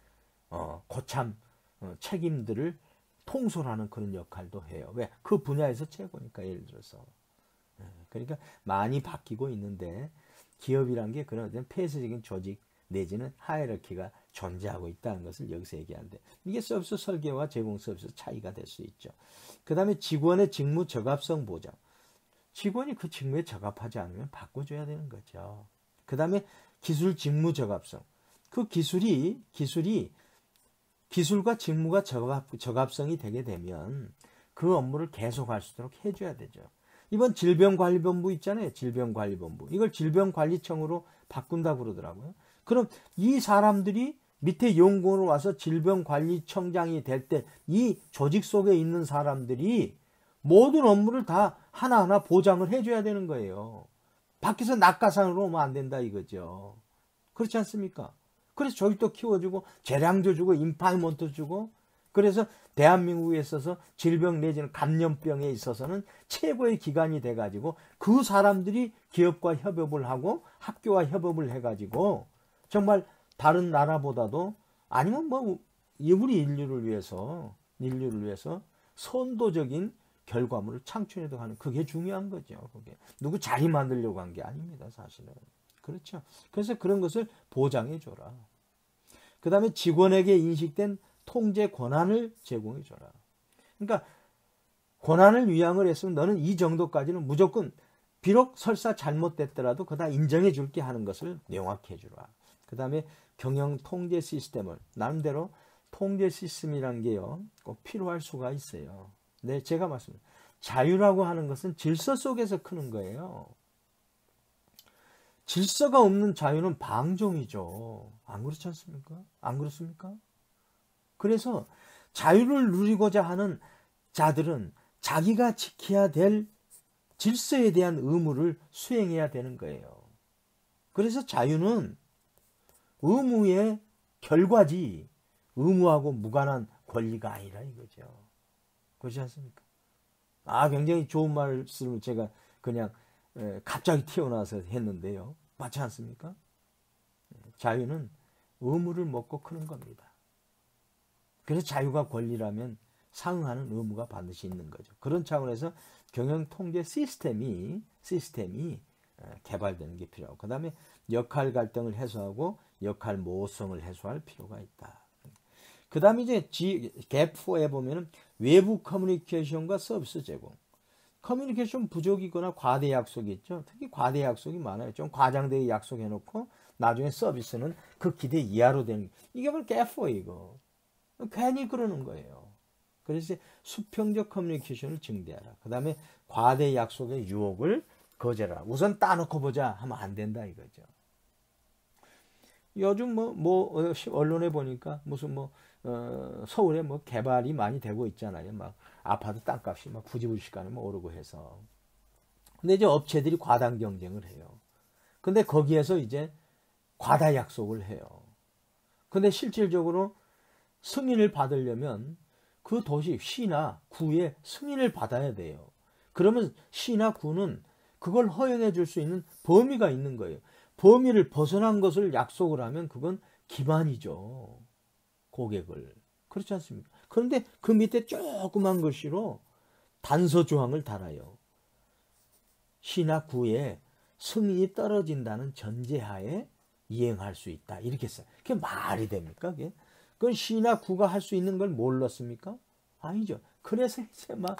고참 책임들을 통솔하는 그런 역할도 해요. 왜? 그 분야에서 최고니까. 예를 들어서. 그러니까 많이 바뀌고 있는데 기업이란 게 그런 어떤 폐쇄적인 조직 내지는 하이라키가 존재하고 있다는 것을 여기서 얘기하는데 이게 서비스 설계와 제공 서비스 차이가 될 수 있죠. 그 다음에 직원의 직무 적합성 보장. 직원이 그 직무에 적합하지 않으면 바꿔줘야 되는 거죠. 그 다음에 기술 직무 적합성. 그 기술과 직무가 적합성이 되게 되면 그 업무를 계속할 수 있도록 해줘야 되죠. 이번 질병관리본부 있잖아요. 질병관리본부. 이걸 질병관리청으로 바꾼다고 그러더라고요. 그럼 이 사람들이 밑에 연구원으로 와서 질병관리청장이 될 때 이 조직 속에 있는 사람들이 모든 업무를 다 하나하나 보장을 해줘야 되는 거예요. 밖에서 낙하산으로 오면 안 된다 이거죠. 그렇지 않습니까? 그래서 조직도 키워주고 재량도 주고 임파이먼트 주고 그래서 대한민국에 있어서 질병 내지는 감염병에 있어서는 최고의 기관이 돼가지고 그 사람들이 기업과 협업을 하고 학교와 협업을 해가지고 정말 다른 나라보다도 아니면 뭐 우리 인류를 위해서 선도적인 결과물을 창출해도 하는 그게 중요한 거죠. 그게 누구 자리 만들려고 한 게 아닙니다. 사실은. 그렇죠. 그래서 그런 것을 보장해 줘라. 그 다음에 직원에게 인식된 통제 권한을 제공해 줘라. 그러니까 권한을 위양을 했으면 너는 이 정도까지는 무조건 비록 설사 잘못됐더라도 그다 인정해 줄게 하는 것을 명확히 해주라. 그 다음에 경영 통제 시스템을 나름대로 통제 시스템이라는 게요 꼭 필요할 수가 있어요. 네, 제가 말씀드린 자유라고 하는 것은 질서 속에서 크는 거예요. 질서가 없는 자유는 방종이죠. 안 그렇지 않습니까? 안 그렇습니까? 그래서 자유를 누리고자 하는 자들은 자기가 지켜야 될 질서에 대한 의무를 수행해야 되는 거예요. 그래서 자유는 의무의 결과지 의무하고 무관한 권리가 아니라 이거죠. 그렇지 않습니까? 굉장히 좋은 말씀을 제가 그냥 갑자기 튀어나와서 했는데요. 맞지 않습니까? 자유는 의무를 먹고 크는 겁니다. 그래서 자유가 권리라면 상응하는 의무가 반드시 있는 거죠. 그런 차원에서 경영 통제 시스템이 개발되는 게 필요하고 그 다음에 역할 갈등을 해소하고 역할 모호성을 해소할 필요가 있다. 그 다음에 이제 갭4에 보면은 외부 커뮤니케이션과 서비스 제공. 커뮤니케이션 부족이거나 과대 약속이 있죠. 특히 과대 약속이 많아요. 좀 과장되게 약속해놓고 나중에 서비스는 그 기대 이하로 되는 이게 바로 갭4 이거. 괜히 그러는 거예요. 그래서 수평적 커뮤니케이션을 증대하라. 그 다음에 과대 약속의 유혹을 거절하라. 우선 따놓고 보자 하면 안 된다 이거죠. 요즘 언론에 보니까 무슨 서울에 개발이 많이 되고 있잖아요. 막 아파트 땅값이 막 부지불식간에 오르고 해서. 근데 이제 업체들이 과당 경쟁을 해요. 근데 거기에서 이제 과다 약속을 해요. 근데 실질적으로 승인을 받으려면 그 도시 시나 구에 승인을 받아야 돼요. 그러면 시나 구는 그걸 허용해 줄 수 있는 범위가 있는 거예요. 범위를 벗어난 것을 약속을 하면 그건 기만이죠. 고객을. 그렇지 않습니까? 그런데 그 밑에 조그만 글씨로 단서 조항을 달아요. 시나 구에 승인이 떨어진다는 전제하에 이행할 수 있다. 이렇게 써요. 그게 말이 됩니까? 그게? 그건 시나 구가 할 수 있는 걸 몰랐습니까? 아니죠. 그래서 이제 막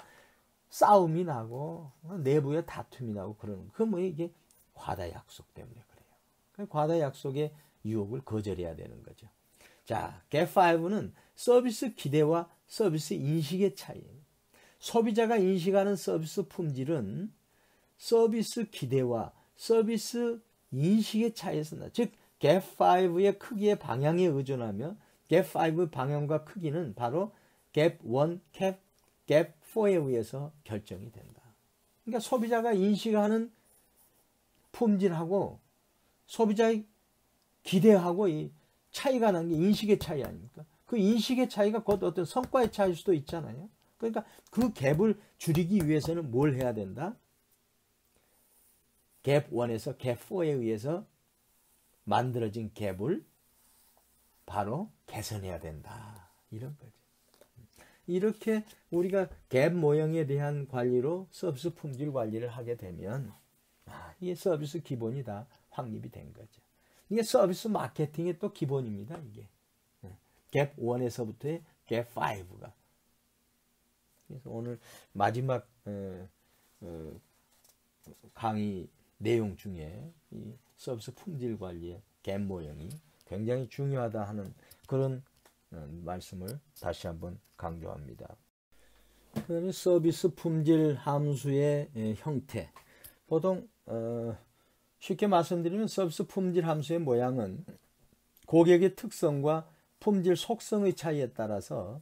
싸움이 나고 내부에 다툼이 나고 그러는 거. 이게 과다 약속 때문에 그래요. 과다 약속의 유혹을 거절해야 되는 거죠. 자, 갭5는 서비스 기대와 서비스 인식의 차이예요. 소비자가 인식하는 서비스 품질은 서비스 기대와 서비스 인식의 차이에서 나. 즉, 갭5의 크기의 방향에 의존하며 갭5 방향과 크기는 바로 갭1, 갭4에 의해서 결정이 된다. 그러니까 소비자가 인식하는 품질하고 소비자의 기대하고 이 차이가 난 게 인식의 차이 아닙니까? 그 인식의 차이가 곧 어떤 성과의 차이일 수도 있잖아요. 그러니까 그 갭을 줄이기 위해서는 뭘 해야 된다? 갭1에서 갭4에 의해서 만들어진 갭을 바로 개선해야 된다. 이런 거죠. 이렇게 우리가 갭 모형에 대한 관리로 서비스 품질 관리를 하게 되면 이게 서비스 기본이 다 확립이 된 거죠. 이게 서비스 마케팅의 또 기본입니다. 이게 갭 1에서부터의 갭 5가. 그래서 오늘 마지막 강의 내용 중에 이 서비스 품질 관리의 갭 모형이 굉장히 중요하다 하는 그런 말씀을 다시 한번 강조합니다. 그다음에 서비스 품질 함수의 형태. 보통 쉽게 말씀드리면 서비스 품질 함수의 모양은 고객의 특성과 품질 속성의 차이에 따라서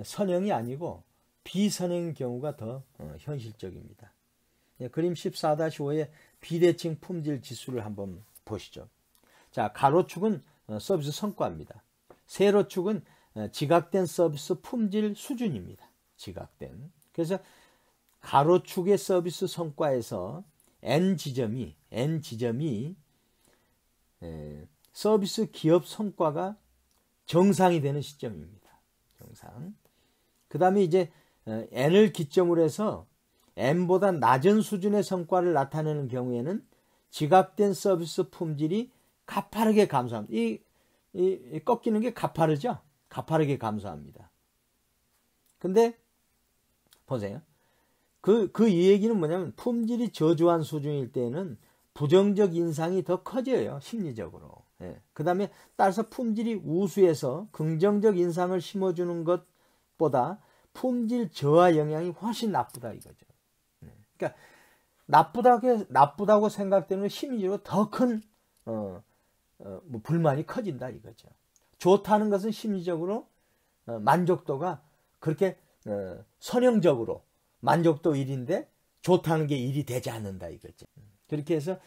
선형이 아니고 비선형인 경우가 더 현실적입니다. 그림 14-5의 비대칭 품질 지수를 한번 보시죠. 자, 가로축은 서비스 성과입니다. 세로축은 지각된 서비스 품질 수준입니다. 지각된. 그래서 가로축의 서비스 성과에서 N 지점이 서비스 기업 성과가 정상이 되는 시점입니다. 정상. 그 다음에 이제 N을 기점으로 해서 N보다 낮은 수준의 성과를 나타내는 경우에는 지각된 서비스 품질이 가파르게 감소합니다. 이 꺾이는 게 가파르죠? 가파르게 감소합니다. 근데 보세요. 그 이 얘기는 뭐냐면 품질이 저조한 수준일 때는 부정적 인상이 더 커져요. 심리적으로. 그 다음에 따라서 품질이 우수해서 긍정적 인상을 심어주는 것보다 품질 저하 영향이 훨씬 나쁘다 이거죠. 그러니까 나쁘다고 생각되는 심리적으로 더 큰 불만이 커진다 이거죠. 좋다는 것은 심리적으로 만족도가 그렇게 선형적으로 만족도 1인데 좋다는 게 1이 되지 않는다 이거죠. 그렇게 해서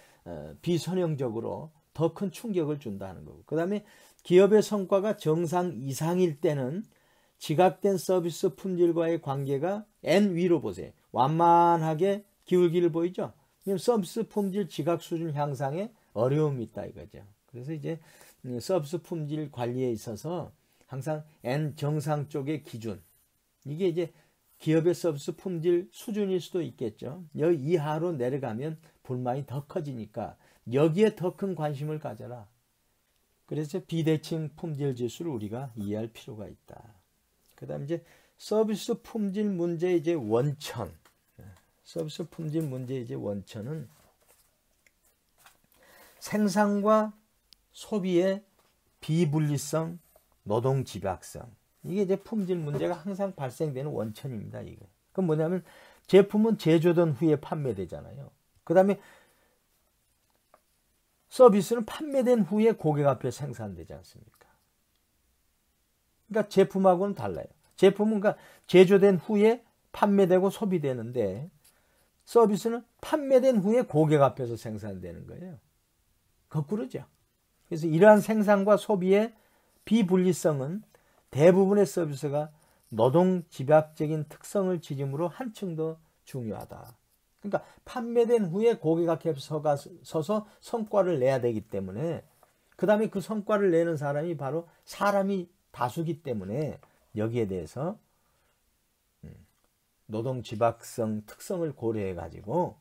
비선형적으로 더 큰 충격을 준다는 거고. 그 다음에 기업의 성과가 정상 이상일 때는 지각된 서비스 품질과의 관계가 N 위로 보세요. 완만하게 기울기를 보이죠. 서비스 품질 지각 수준 향상에 어려움이 있다 이거죠. 그래서 이제 서비스 품질 관리에 있어서 항상 N 정상 쪽의 기준, 이게 이제 기업의 서비스 품질 수준일 수도 있겠죠. 여기 이하로 내려가면 불만이 더 커지니까 여기에 더 큰 관심을 가져라. 그래서 비대칭 품질 지수를 우리가 이해할 필요가 있다. 그 다음에 이제 서비스 품질 문제 이제 원천. 서비스 품질 문제 이제 원천은 생산과 소비의 비분리성, 노동 집약성. 이게 이제 품질 문제가 항상 발생되는 원천입니다. 이거. 그럼 뭐냐면 제품은 제조된 후에 판매되잖아요. 그 다음에 서비스는 판매된 후에 고객 앞에 생산되지 않습니까? 그러니까 제품하고는 달라요. 제품은 그러니까 제조된 후에 판매되고 소비되는데 서비스는 판매된 후에 고객 앞에서 생산되는 거예요. 거꾸로죠. 그래서 이러한 생산과 소비의 비분리성은 대부분의 서비스가 노동 집약적인 특성을 지짐으로 한층 더 중요하다. 그러니까 판매된 후에 고객 앞에 서서 성과를 내야 되기 때문에 그 다음에 그 성과를 내는 사람이 바로 사람이 다수기 때문에 여기에 대해서 노동 집약성 특성을 고려해 가지고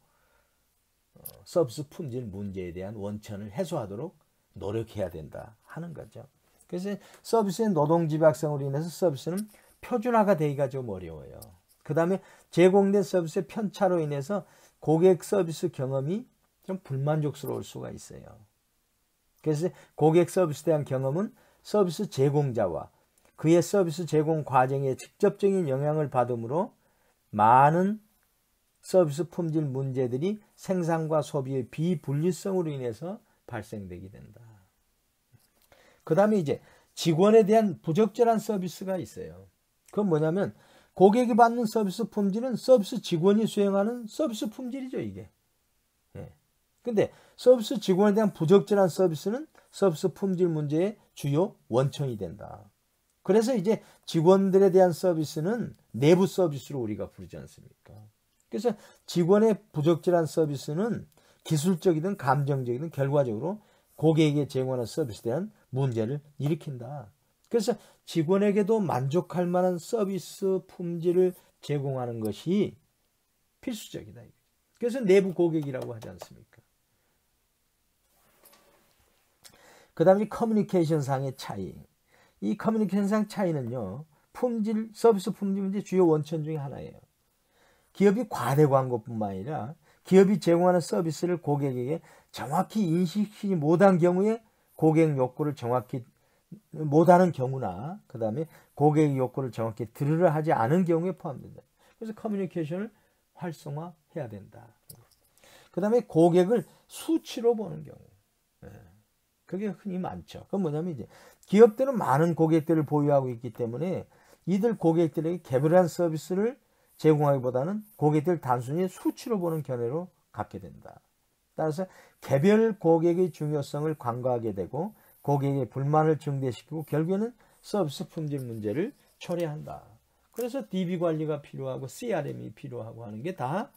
서비스 품질 문제에 대한 원천을 해소하도록 노력해야 된다 하는 거죠. 그래서 서비스의 노동 집약성으로 인해서 서비스는 표준화가 되기가 좀 어려워요. 그 다음에 제공된 서비스의 편차로 인해서 고객 서비스 경험이 좀 불만족스러울 수가 있어요. 그래서 고객 서비스에 대한 경험은 서비스 제공자와 그의 서비스 제공 과정에 직접적인 영향을 받으므로 많은 서비스 품질 문제들이 생산과 소비의 비분리성으로 인해서 발생되게 된다. 그 다음에 이제 직원에 대한 부적절한 서비스가 있어요. 그건 뭐냐면 고객이 받는 서비스 품질은 서비스 직원이 수행하는 서비스 품질이죠, 이게. 근데 서비스 직원에 대한 부적절한 서비스는 서비스 품질 문제의 주요 원천이 된다. 그래서 이제 직원들에 대한 서비스는 내부 서비스로 우리가 부르지 않습니까? 그래서 직원의 부적절한 서비스는 기술적이든 감정적이든 결과적으로 고객에게 제공하는 서비스에 대한 문제를 일으킨다. 그래서 직원에게도 만족할 만한 서비스 품질을 제공하는 것이 필수적이다. 그래서 내부 고객이라고 하지 않습니까? 그 다음에 커뮤니케이션 상의 차이. 이 커뮤니케이션 상 차이는요, 품질, 서비스 품질 문제 주요 원천 중에 하나예요. 기업이 과대 광고뿐만 아니라 기업이 제공하는 서비스를 고객에게 정확히 인식하지 못한 경우에 고객 욕구를 정확히 못하는 경우나 그 다음에 고객 욕구를 정확히 들으려 하지 않은 경우에 포함된다. 그래서 커뮤니케이션을 활성화해야 된다. 그 다음에 고객을 수치로 보는 경우. 그게 흔히 많죠. 그건 뭐냐면 이제 기업들은 많은 고객들을 보유하고 있기 때문에 이들 고객들에게 개별한 서비스를 제공하기보다는 고객들 단순히 수치로 보는 견해로 갖게 된다. 따라서 개별 고객의 중요성을 간과하게 되고 고객의 불만을 증대시키고 결국에는 서비스 품질 문제를 초래한다. 그래서 DB 관리가 필요하고 CRM이 필요하고 하는 게 다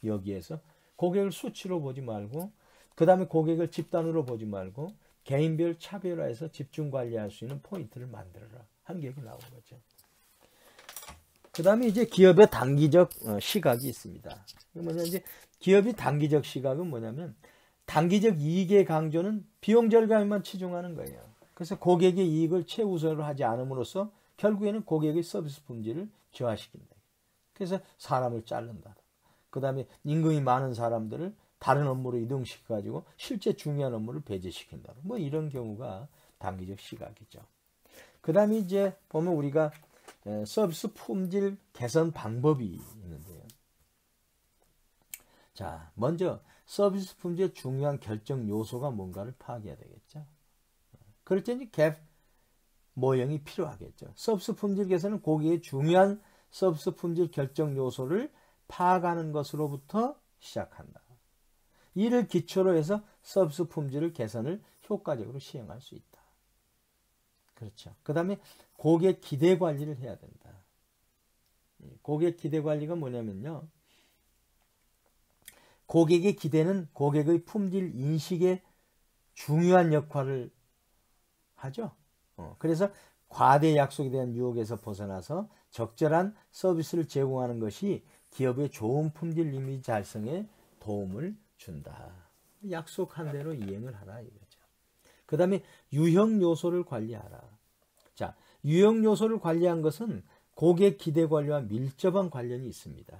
여기에서 고객을 수치로 보지 말고 그 다음에 고객을 집단으로 보지 말고 개인별 차별화해서 집중 관리할 수 있는 포인트를 만들어라 하는 게 여기 나온 거죠. 그 다음에 이제 기업의 단기적 시각이 있습니다. 뭐냐면 이제 기업이 단기적 시각은 뭐냐면 단기적 이익의 강조는 비용 절감에만 치중하는 거예요. 그래서 고객의 이익을 최우선으로 하지 않음으로써 결국에는 고객의 서비스 품질을 저하시킨다. 그래서 사람을 자른다. 그 다음에 임금이 많은 사람들을 다른 업무로 이동시켜가지고 실제 중요한 업무를 배제시킨다. 뭐 이런 경우가 단기적 시각이죠. 그 다음에 이제 보면 우리가 서비스 품질 개선 방법이 있는데요. 자, 먼저 서비스 품질의 중요한 결정 요소가 뭔가를 파악해야 되겠죠. 그럴 때 이제 갭 모형이 필요하겠죠. 서비스 품질 개선은 고객의 중요한 서비스 품질 결정 요소를 파악하는 것으로부터 시작한다. 이를 기초로 해서 서비스 품질을 개선을 효과적으로 시행할 수 있다. 그렇죠. 그 다음에 고객 기대 관리를 해야 된다. 고객 기대 관리가 뭐냐면요. 고객의 기대는 고객의 품질 인식에 중요한 역할을 하죠. 그래서 과대 약속에 대한 유혹에서 벗어나서 적절한 서비스를 제공하는 것이 기업의 좋은 품질 이미지 달성에 도움을 준다. 약속한 대로 이행을 하라 이거죠. 그 다음에 유형 요소를 관리하라. 자, 유형 요소를 관리한 것은 고객 기대 관리와 밀접한 관련이 있습니다.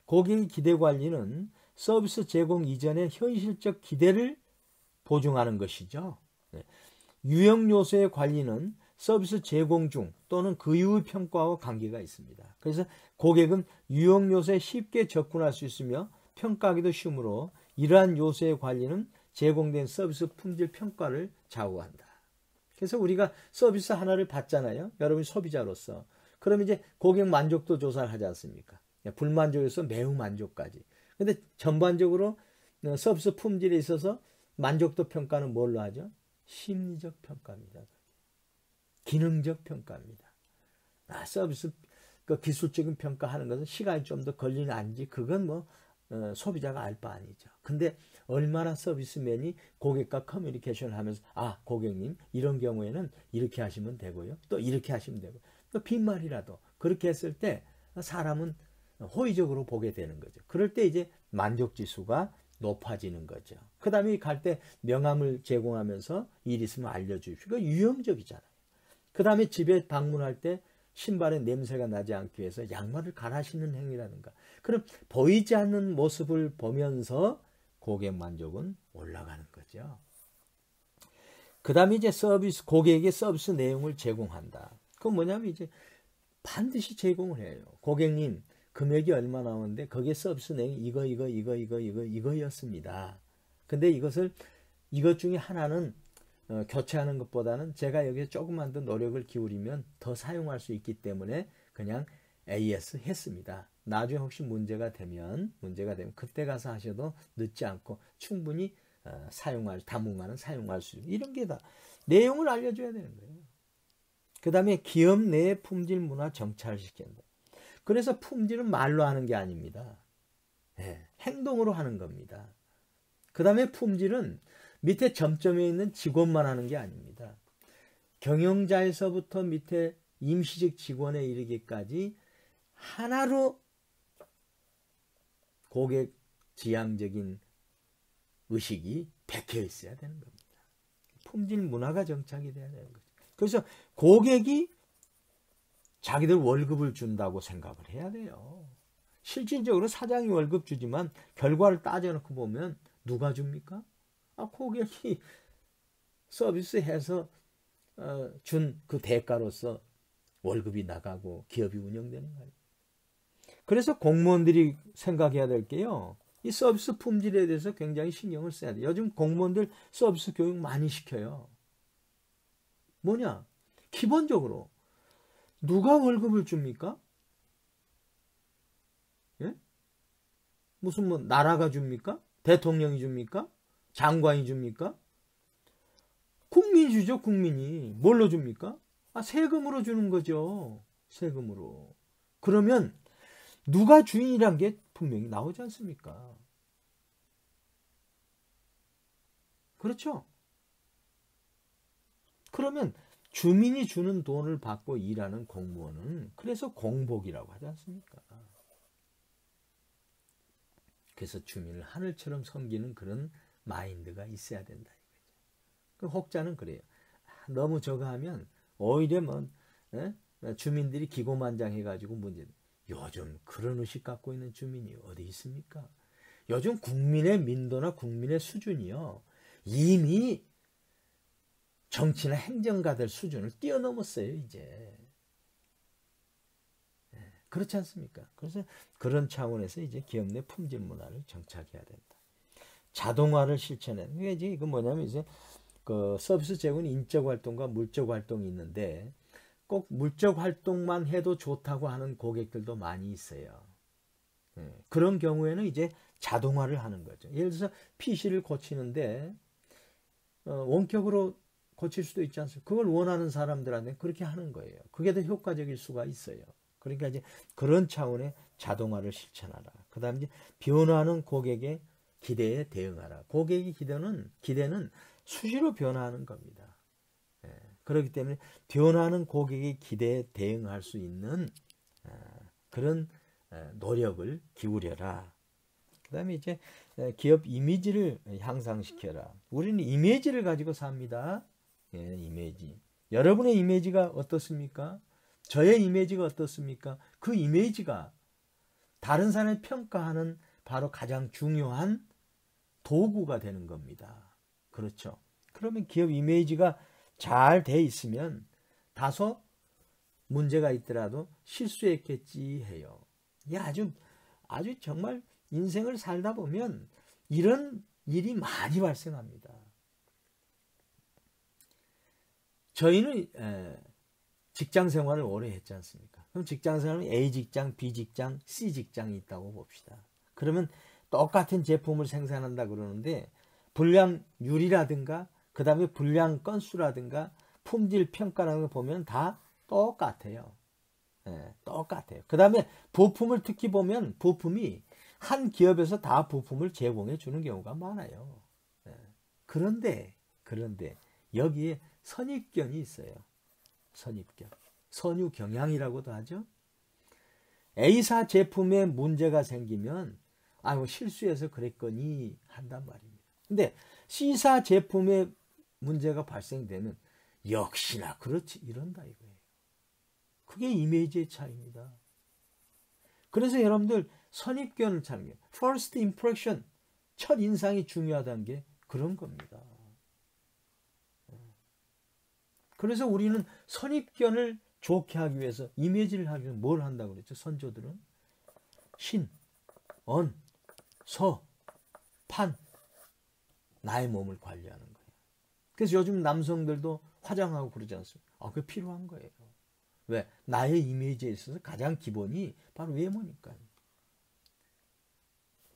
고객 기대 관리는 서비스 제공 이전의 현실적 기대를 보증하는 것이죠. 유형 요소의 관리는 서비스 제공 중 또는 그 이후의 평가와 관계가 있습니다. 그래서 고객은 유형 요소에 쉽게 접근할 수 있으며 평가하기도 쉬우므로 이러한 요소의 관리는 제공된 서비스 품질 평가를 좌우한다. 그래서 우리가 서비스 하나를 받잖아요. 여러분이 소비자로서. 그럼 이제 고객 만족도 조사를 하지 않습니까? 불만족에서 매우 만족까지. 근데 전반적으로 서비스 품질에 있어서 만족도 평가는 뭘로 하죠? 심리적 평가입니다. 기능적 평가입니다. 서비스 그 기술적인 평가하는 것은 시간이 좀 더 걸리는 아닌지 그건 뭐 소비자가 알 바 아니죠. 근데 얼마나 서비스맨이 고객과 커뮤니케이션을 하면서 고객님 이런 경우에는 이렇게 하시면 되고요. 또 이렇게 하시면 되고 또 빈말이라도 그렇게 했을 때 사람은 호의적으로 보게 되는 거죠. 그럴 때 이제 만족지수가 높아지는 거죠. 그 다음에 갈 때 명함을 제공하면서 일 있으면 알려주십시오. 그거 유형적이잖아요. 그 다음에 집에 방문할 때 신발에 냄새가 나지 않기 위해서 양말을 갈아 신는 행위라든가. 그럼 보이지 않는 모습을 보면서 고객 만족은 올라가는 거죠. 그 다음에 이제 고객에게 서비스 내용을 제공한다. 그건 뭐냐면 이제 반드시 제공을 해요. 고객님, 금액이 얼마 나오는데 거기에 서비스 내용이 이거였습니다. 근데 이것 중에 하나는 교체하는 것보다는 제가 여기서 조금만 더 노력을 기울이면 더 사용할 수 있기 때문에 그냥 AS 했습니다. 나중에 혹시 문제가 되면 그때 가서 하셔도 늦지 않고 충분히 당분간은 사용할 수 있는 이런 게 다 내용을 알려줘야 되는 거예요. 그 다음에 기업 내 품질 문화 정착을 시킨다. 그래서 품질은 말로 하는 게 아닙니다. 행동으로 하는 겁니다. 그 다음에 품질은 밑에 점점에 있는 직원만 하는 게 아닙니다. 경영자에서부터 밑에 임시직 직원에 이르기까지 하나로 고객 지향적인 의식이 백혀 있어야 되는 겁니다. 품질 문화가 정착이 돼야 되는 거죠. 그래서 고객이 자기들 월급을 준다고 생각을 해야 돼요. 실질적으로 사장이 월급 주지만 결과를 따져놓고 보면 누가 줍니까? 고객이 서비스해서 준 그 대가로서 월급이 나가고 기업이 운영되는 거예요. 그래서 공무원들이 생각해야 될 게요. 이 서비스 품질에 대해서 굉장히 신경을 써야 돼요. 요즘 공무원들 서비스 교육 많이 시켜요. 뭐냐? 기본적으로 누가 월급을 줍니까? 예? 무슨 뭐 나라가 줍니까? 대통령이 줍니까? 장관이 줍니까? 국민이 주죠, 국민이. 뭘로 줍니까? 세금으로 주는 거죠. 세금으로. 그러면 누가 주인이란 게 분명히 나오지 않습니까? 그렇죠? 그러면 주민이 주는 돈을 받고 일하는 공무원은 그래서 공복이라고 하지 않습니까? 그래서 주민을 하늘처럼 섬기는 그런 마인드가 있어야 된다. 그 혹자는 그래요. 너무 저거 하면 오히려 뭐 주민들이 기고만장해가지고 문제. 요즘 그런 의식 갖고 있는 주민이 어디 있습니까? 요즘 국민의 민도나 국민의 수준이요. 이미 정치나 행정가들 수준을 뛰어넘었어요, 이제. 그렇지 않습니까? 그래서 그런 차원에서 이제 기업 내 품질 문화를 정착해야 된다. 자동화를 실천해. 이게 이제 이건 뭐냐면 이제 그 서비스 제공은 인적 활동과 물적 활동이 있는데 꼭 물적 활동만 해도 좋다고 하는 고객들도 많이 있어요. 그런 경우에는 이제 자동화를 하는 거죠. 예를 들어서 PC를 고치는데 원격으로 고칠 수도 있지 않습니까? 그걸 원하는 사람들한테 그렇게 하는 거예요. 그게 더 효과적일 수가 있어요. 그러니까 이제 그런 차원의 자동화를 실천하라. 그 다음에 이제 변화하는 고객의 기대에 대응하라. 고객의 기대는 수시로 변화하는 겁니다. 그렇기 때문에 변화하는 고객의 기대에 대응할 수 있는 그런 노력을 기울여라. 그 다음에 이제 기업 이미지를 향상시켜라. 우리는 이미지를 가지고 삽니다. 이미지. 여러분의 이미지가 어떻습니까? 저의 이미지가 어떻습니까? 그 이미지가 다른 사람을 평가하는 바로 가장 중요한 도구가 되는 겁니다. 그렇죠. 그러면 기업 이미지가 잘 돼 있으면 다소 문제가 있더라도 실수했겠지 해요. 아주 정말 인생을 살다 보면 이런 일이 많이 발생합니다. 저희는 직장 생활을 오래 했지 않습니까? 그럼 직장 생활은 A 직장, B 직장, C 직장이 있다고 봅시다. 그러면 똑같은 제품을 생산한다 그러는데 불량률이라든가 그 다음에 불량 건수라든가 품질 평가라는 거 보면 다 똑같아요. 똑같아요. 그 다음에 부품을 특히 보면 부품이 한 기업에서 다 부품을 제공해 주는 경우가 많아요. 그런데 여기에 선입견이 있어요. 선입견. 선유 경향이라고도 하죠. A사 제품에 문제가 생기면 실수해서 그랬거니 한단 말입니다. 근데 C사 제품에 문제가 발생되면 역시나 그렇지 이런다 이거예요. 그게 이미지의 차이입니다. 그래서 여러분들 선입견을 찾는 게 first impression, 첫 인상이 중요하다는 게 그런 겁니다. 그래서 우리는 선입견을 좋게 하기 위해서 이미지를 하기 위해서 뭘 한다고 그랬죠? 선조들은 신, 언, 서, 판 나의 몸을 관리하는 거예요. 그래서 요즘 남성들도 화장하고 그러지 않습니까? 그게 필요한 거예요. 왜? 나의 이미지에 있어서 가장 기본이 바로 외모니까요.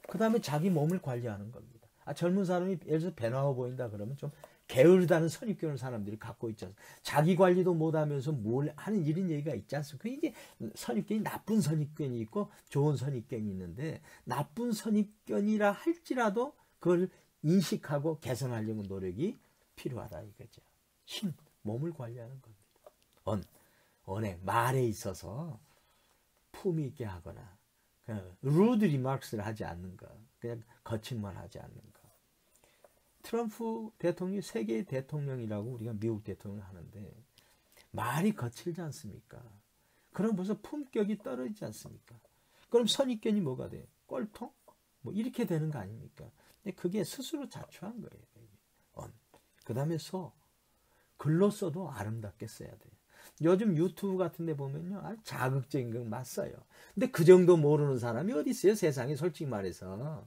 그 다음에 자기 몸을 관리하는 겁니다. 젊은 사람이 예를 들어서 배 나와 보인다 그러면 좀 게으르다는 선입견을 사람들이 갖고 있지 않습니까? 자기 관리도 못하면서 뭘 하는 이런 얘기가 있지 않습니까? 이게 선입견이 나쁜 선입견이 있고 좋은 선입견이 있는데 나쁜 선입견이라 할지라도 그걸 인식하고 개선하려는 노력이 필요하다 이거죠. 신, 몸을 관리하는 겁니다. 언행, 말에 있어서 품위 있게 하거나 루드 리마크스를 하지 않는 것, 그냥 거침만 하지 않는 것. 트럼프 대통령이 세계의 대통령이라고 우리가 미국 대통령을 하는데 말이 거칠지 않습니까? 그럼 벌써 품격이 떨어지지 않습니까? 그럼 선입견이 뭐가 돼요? 꼴통? 뭐 이렇게 되는 거 아닙니까? 근데 그게 스스로 자초한 거예요. 그 다음에 글로 써도 아름답게 써야 돼요. 요즘 유튜브 같은 데 보면요, 아주 자극적인 거 맞어요. 근데 그 정도 모르는 사람이 어디 있어요, 세상에. 솔직히 말해서.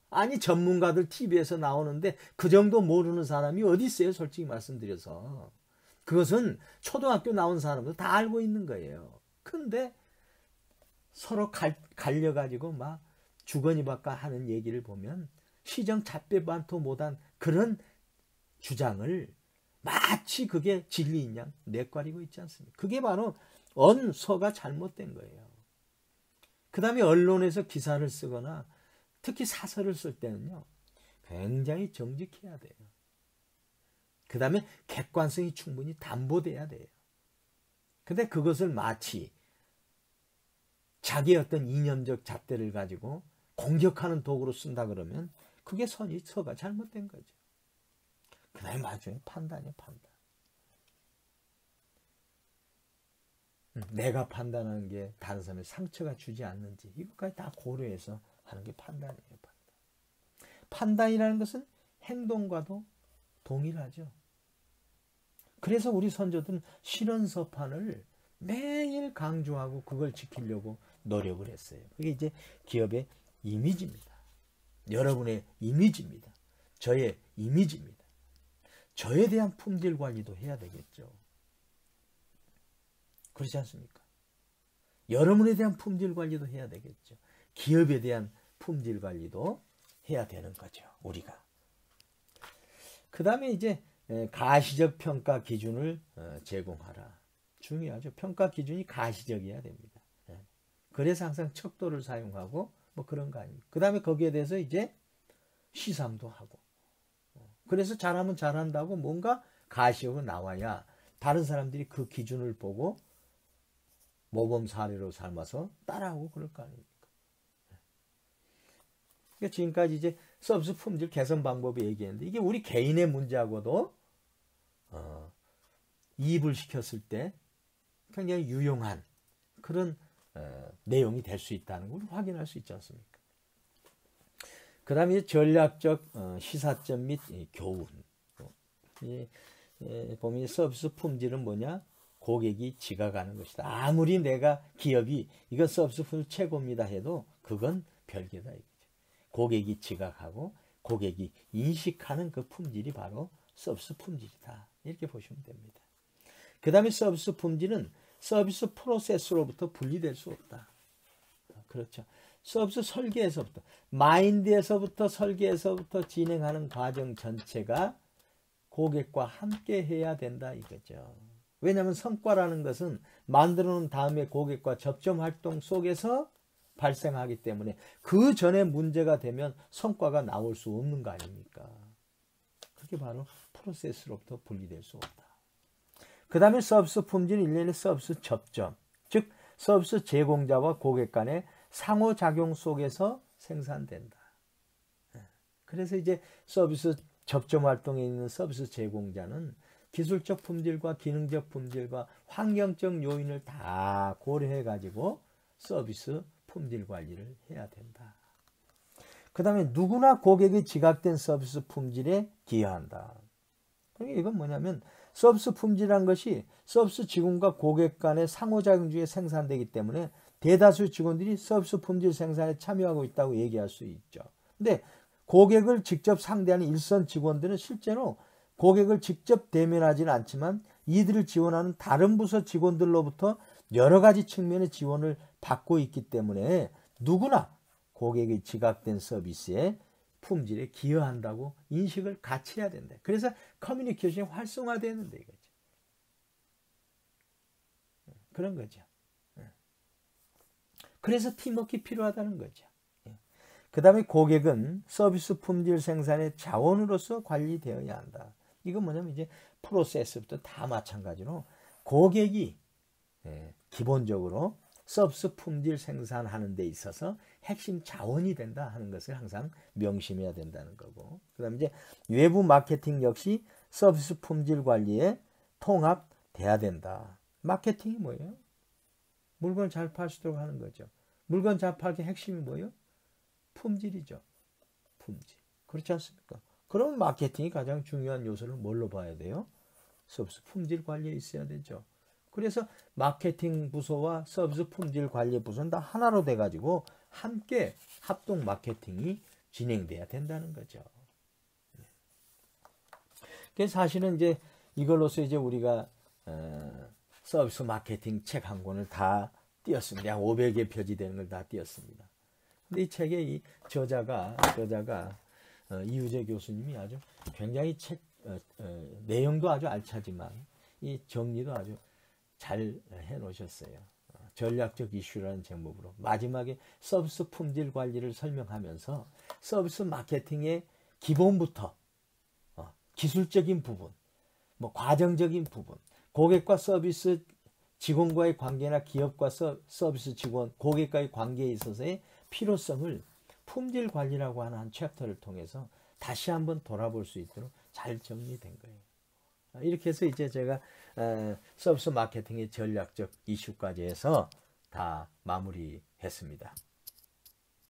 아니, 전문가들 TV에서 나오는데 그 정도 모르는 사람이 어디 있어요, 솔직히 말씀드려서. 그것은 초등학교 나온 사람도 다 알고 있는 거예요. 근데 서로 갈려가지고 막 주거니 받까 하는 얘기를 보면 시정 잡배반토 못한 그런 주장을 마치 그게 진리인 양 내과리고 있지 않습니까? 그게 바로 언서가 잘못된 거예요. 그 다음에 언론에서 기사를 쓰거나 특히 사설을 쓸 때는요, 굉장히 정직해야 돼요. 그 다음에 객관성이 충분히 담보돼야 돼요. 근데 그것을 마치 자기의 어떤 이념적 잣대를 가지고 공격하는 도구로 쓴다 그러면 그게 서가 잘못된 거죠. 그 다음에 나중에 판단이에요, 판단. 내가 판단하는 게 다른 사람의 상처가 주지 않는지 이것까지 다 고려해서 하는 게 판단이에요, 판단. 판단이라는 것은 행동과도 동일하죠. 그래서 우리 선조들은 실언서판을 매일 강조하고 그걸 지키려고 노력을 했어요. 그게 이제 기업의 이미지입니다. 여러분의 이미지입니다. 저의 이미지입니다. 저에 대한 품질 관리도 해야 되겠죠. 그렇지 않습니까? 여러분에 대한 품질 관리도 해야 되겠죠. 기업에 대한 품질 관리도 해야 되는 거죠, 우리가. 그 다음에 이제 가시적 평가 기준을 제공하라. 중요하죠. 평가 기준이 가시적이어야 됩니다. 그래서 항상 척도를 사용하고 뭐 그런 거 아닙니까? 그 다음에 거기에 대해서 이제 시상도 하고. 그래서 잘하면 잘한다고 뭔가 가시적으로 나와야 다른 사람들이 그 기준을 보고 모범 사례로 삼아서 따라하고 그럴 거 아닙니까? 그러니까 지금까지 이제 서비스 품질 개선 방법을 얘기했는데 이게 우리 개인의 문제하고도 이입을 시켰을 때 굉장히 유용한 그런 내용이 될 수 있다는 걸 확인할 수 있지 않습니까? 그 다음에 전략적 시사점 및 교훈. 보면 서비스 품질은 뭐냐? 고객이 지각하는 것이다. 아무리 내가 기업이 이건 서비스 품질 최고입니다 해도 그건 별개다 이거죠. 고객이 지각하고 고객이 인식하는 그 품질이 바로 서비스 품질이다. 이렇게 보시면 됩니다. 그 다음에 서비스 품질은 서비스 프로세스로부터 분리될 수 없다. 그렇죠. 서비스 설계에서부터, 마인드에서부터 설계에서부터 진행하는 과정 전체가 고객과 함께 해야 된다 이거죠. 왜냐하면 성과라는 것은 만들어 놓은 다음에 고객과 접점 활동 속에서 발생하기 때문에 그 전에 문제가 되면 성과가 나올 수 없는 거 아닙니까? 그게 바로 프로세스로부터 분리될 수 없다. 그 다음에 서비스 품질은 일련의 서비스 접점, 즉 서비스 제공자와 고객 간의 상호작용 속에서 생산된다. 그래서 이제 서비스 접점 활동에 있는 서비스 제공자는 기술적 품질과 기능적 품질과 환경적 요인을 다 고려해 가지고 서비스 품질 관리를 해야 된다. 그 다음에 누구나 고객이 지각된 서비스 품질에 기여한다. 이건 뭐냐면 서비스 품질이란 것이 서비스 직원과 고객 간의 상호작용 중에 생산되기 때문에 대다수 직원들이 서비스 품질 생산에 참여하고 있다고 얘기할 수 있죠. 근데 고객을 직접 상대하는 일선 직원들은 실제로 고객을 직접 대면하지는 않지만 이들을 지원하는 다른 부서 직원들로부터 여러 가지 측면의 지원을 받고 있기 때문에 누구나 고객이 지각된 서비스의 품질에 기여한다고 인식을 같이 해야 된다. 그래서 커뮤니케이션이 활성화되는데 이거죠. 그런 거죠. 그래서 팀워크가 필요하다는 거죠. 그 다음에 고객은 서비스 품질 생산의 자원으로서 관리되어야 한다. 이건 뭐냐면 이제 프로세스부터 다 마찬가지로 고객이 기본적으로 서비스 품질 생산하는 데 있어서 핵심 자원이 된다 하는 것을 항상 명심해야 된다는 거고, 그다음에 이제 외부 마케팅 역시 서비스 품질 관리에 통합돼야 된다. 마케팅이 뭐예요? 물건 잘 팔 수 있도록 하는 거죠. 물건 잘 팔기 핵심이 뭐예요? 품질이죠. 품질. 그렇지 않습니까? 그럼 마케팅이 가장 중요한 요소를 뭘로 봐야 돼요? 서비스 품질 관리에 있어야 되죠. 그래서 마케팅 부서와 서비스 품질 관리 부서는 다 하나로 돼가지고 함께 합동 마케팅이 진행돼야 된다는 거죠. 그래서 사실은 이제 이걸로서 이제 우리가 서비스 마케팅 책 한 권을 다 띄었습니다. 약 500개 표지되는 걸 다 띄었습니다. 근데 이 책의 이 저자가 이우재 교수님이 아주 굉장히 내용도 아주 알차지만 이 정리도 아주 잘 해놓으셨어요. 전략적 이슈라는 제목으로 마지막에 서비스 품질 관리를 설명하면서 서비스 마케팅의 기본부터 기술적인 부분, 뭐 과정적인 부분, 고객과 서비스 직원과의 관계나 기업과 서비스 직원, 고객과의 관계에 있어서의 필요성을 품질 관리라고 하는 한 챕터를 통해서 다시 한번 돌아볼 수 있도록 잘 정리된 거예요. 이렇게 해서 이제 제가 서비스 마케팅의 전략적 이슈까지 해서 다 마무리했습니다.